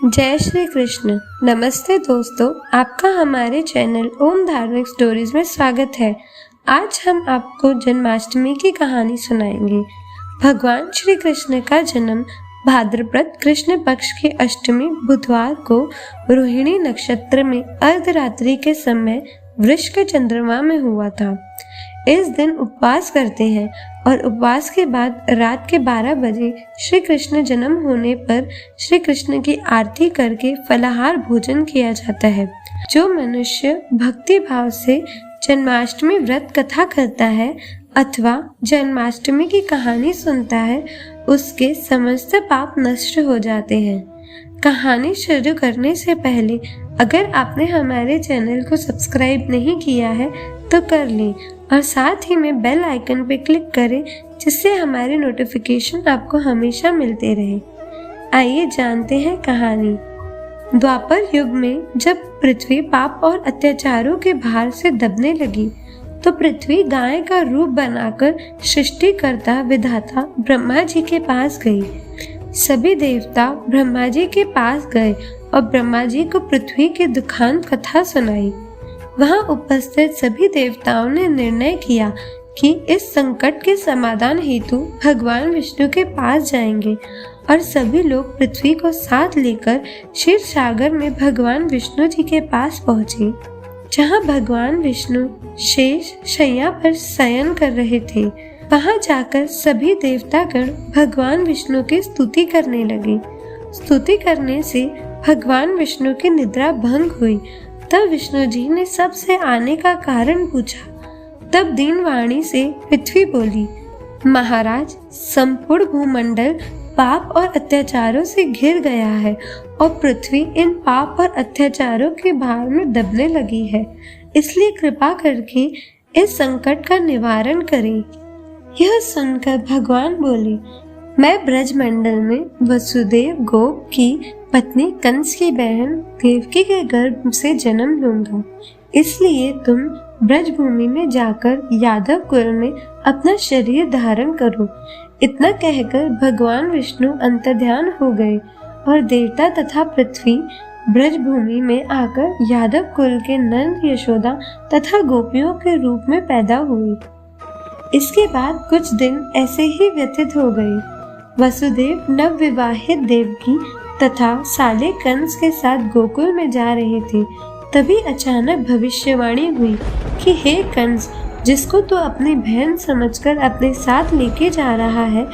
जय श्री कृष्ण। नमस्ते दोस्तों, आपका हमारे चैनल ओम धार्मिक स्टोरीज में स्वागत है। आज हम आपको जन्माष्टमी की कहानी सुनाएंगे। भगवान श्री कृष्ण का जन्म भाद्रपद कृष्ण पक्ष की अष्टमी बुधवार को रोहिणी नक्षत्र में अर्धरात्रि के समय वृश्चिक चंद्रमा में हुआ था। इस दिन उपवास करते हैं और उपवास के बाद रात के 12 बजे श्री कृष्ण जन्म होने पर श्री कृष्ण की आरती करके फलाहार भोजन किया जाता है। जो मनुष्य भक्ति भाव से जन्माष्टमी व्रत कथा करता है अथवा जन्माष्टमी की कहानी सुनता है, उसके समस्त पाप नष्ट हो जाते हैं। कहानी शुरू करने से पहले अगर आपने हमारे चैनल को सब्सक्राइब नहीं किया है तो कर लें और साथ ही में बेल आइकन पर क्लिक करें, जिससे हमारे नोटिफिकेशन आपको हमेशा मिलते रहे। आइए जानते हैं कहानी। द्वापर युग में जब पृथ्वी पाप और अत्याचारों के भार से दबने लगी तो पृथ्वी गाय का रूप बनाकर सृष्टिकर्ता विधाता ब्रह्मा जी के पास गई। सभी देवता ब्रह्मा जी के पास गए और ब्रह्मा जी को पृथ्वी की दुखांत कथा सुनाई। वहां उपस्थित सभी देवताओं ने निर्णय किया कि इस संकट के समाधान हेतु भगवान विष्णु के पास जाएंगे और सभी लोग पृथ्वी को साथ लेकर क्षीर सागर में भगवान विष्णु जी के पास पहुंचे, जहां भगवान विष्णु शेष शैया पर शयन कर रहे थे। वहां जाकर सभी देवतागण भगवान विष्णु की स्तुति करने लगे। स्तुति करने से भगवान विष्णु की निद्रा भंग हुई। तब विष्णु जी ने सबसे आने का कारण पूछा। तब दीनवाणी से पृथ्वी बोली, महाराज, संपूर्ण भूमंडल पाप और अत्याचारों से घिर गया है और पृथ्वी इन पाप और अत्याचारों के भार में दबने लगी है, इसलिए कृपा करके इस संकट का निवारण करें। यह सुनकर भगवान बोले, मैं ब्रजमंडल में वसुदेव गोप की पत्नी कंस की बहन देवकी के गर्भ से जन्म लूंगा, इसलिए तुम ब्रजभूमि में जाकर यादव कुल में अपना शरीर धारण करो। इतना कहकर भगवान विष्णु अंतर्ध्यान हो गए और देवता तथा पृथ्वी ब्रजभूमि में आकर यादव कुल के नंद, यशोदा तथा गोपियों के रूप में पैदा हुई। इसके बाद कुछ दिन ऐसे ही व्यतीत हो गए। वसुदेव नव विवाहित देवकी तथा साले कंस के साथ गोकुल में जा रहे थे। तभी अचानक भविष्यवाणी हुई कि हे कंस, जिसको तू अपनी बहन समझकर अपने साथ लेके जा रहा है,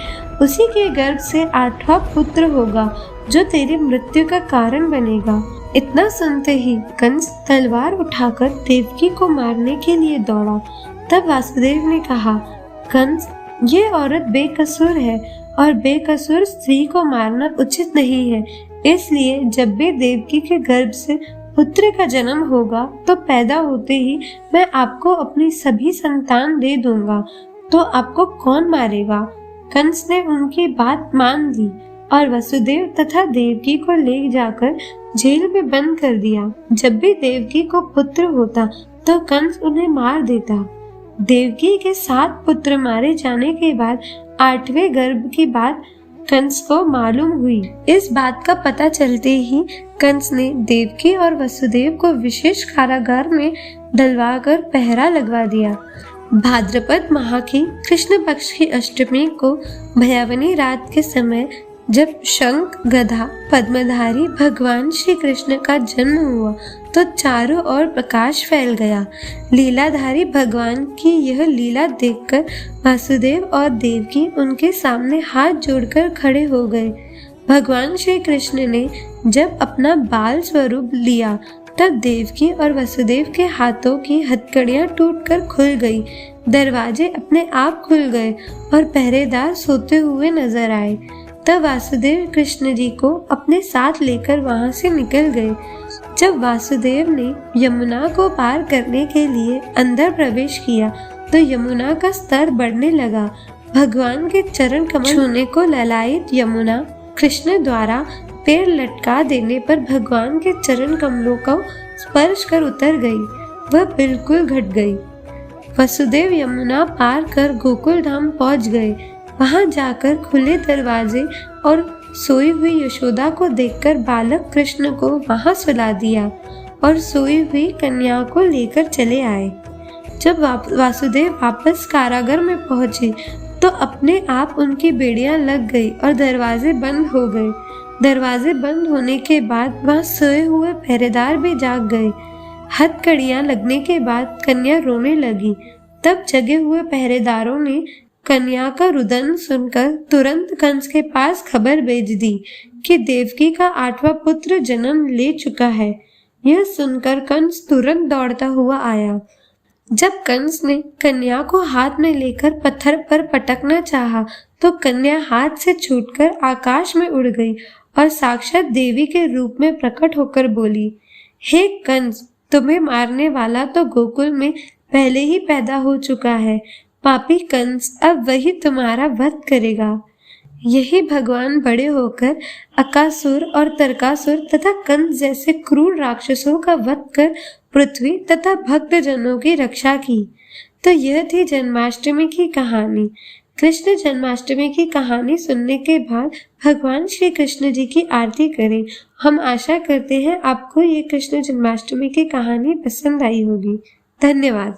उसी के गर्भ से 8वां पुत्र होगा जो तेरी मृत्यु का कारण बनेगा। इतना सुनते ही कंस तलवार उठाकर देवकी को मारने के लिए दौड़ा। तब वासुदेव ने कहा, कंस, ये औरत बेकसूर है और बेकसूर स्त्री को मारना उचित नहीं है, इसलिए जब भी देवकी के गर्भ से पुत्र का जन्म होगा तो पैदा होते ही मैं आपको अपनी सभी संतान दे दूंगा, तो आपको कौन मारेगा। कंस ने उनकी बात मान ली और वसुदेव तथा देवकी को ले जाकर जेल में बंद कर दिया। जब भी देवकी को पुत्र होता तो कंस उन्हें मार देता। देवकी के 7 पुत्र मारे जाने के बाद 8वें गर्भ की बात कंस को मालूम हुई। इस बात का पता चलते ही कंस ने देवकी और वसुदेव को विशेष कारागार में डलवाकर पहरा लगवा दिया। भाद्रपद माह की कृष्ण पक्ष की अष्टमी को भयावनी रात के समय जब शंख, गदा, पद्मधारी भगवान श्री कृष्ण का जन्म हुआ तो चारों ओर प्रकाश फैल गया। लीलाधारी भगवान की यह लीला देखकर वासुदेव और देवकी उनके सामने हाथ जोड़कर खड़े हो गए। भगवान श्री कृष्ण ने जब अपना बाल स्वरूप लिया तब देवकी और वसुदेव के हाथों की हथकड़ियां टूटकर खुल गई, दरवाजे अपने आप खुल गए और पहरेदार सोते हुए नजर आए। तब वासुदेव कृष्ण जी को अपने साथ लेकर वहां से निकल गए। जब वासुदेव ने यमुना को पार करने के लिए अंदर प्रवेश किया तो यमुना का स्तर बढ़ने लगा। भगवान के चरण कमल छूने को ललायित यमुना कृष्ण द्वारा पैर लटका देने पर भगवान के चरण कमलों को स्पर्श कर उतर गई, वह बिल्कुल घट गई। वसुदेव यमुना पार कर गोकुल धाम पहुंच गए। वहां जाकर खुले दरवाजे और सोई हुई यशोदा को देखकर बालक कृष्ण को वहां सुला दिया और सोई हुई कन्या को लेकर चले आए। जब वासुदेव वापस कारागार में पहुंचे तो अपने आप उनकी बेड़ियां लग गई और दरवाजे बंद हो गए। दरवाजे बंद होने के बाद वहां सोए हुए पहरेदार भी जाग गए। हथकड़ियां लगने के बाद कन्या रोने लगी। तब जगे हुए पहरेदारों ने कन्या का रुदन सुनकर तुरंत कंस के पास खबर भेज दी कि देवकी का 8वां पुत्र जन्म ले चुका है। यह सुनकर कंस तुरंत दौड़ता हुआ आया। जब कंस ने कन्या को हाथ में लेकर पत्थर पर पटकना चाहा तो कन्या हाथ से छूटकर आकाश में उड़ गई और साक्षात देवी के रूप में प्रकट होकर बोली, हे कंस, तुम्हें मारने वाला तो गोकुल में पहले ही पैदा हो चुका है। पापी कंस अब वही तुम्हारा वध करेगा। यही भगवान बड़े होकर अकासुर और तरकासुर तथा कंस जैसे क्रूर राक्षसों का वध कर पृथ्वी तथा भक्तजनों की रक्षा की। तो यह थी जन्माष्टमी की कहानी। कृष्ण जन्माष्टमी की कहानी सुनने के बाद भगवान श्री कृष्ण जी की आरती करें। हम आशा करते हैं आपको ये कृष्ण जन्माष्टमी की कहानी पसंद आई होगी। धन्यवाद।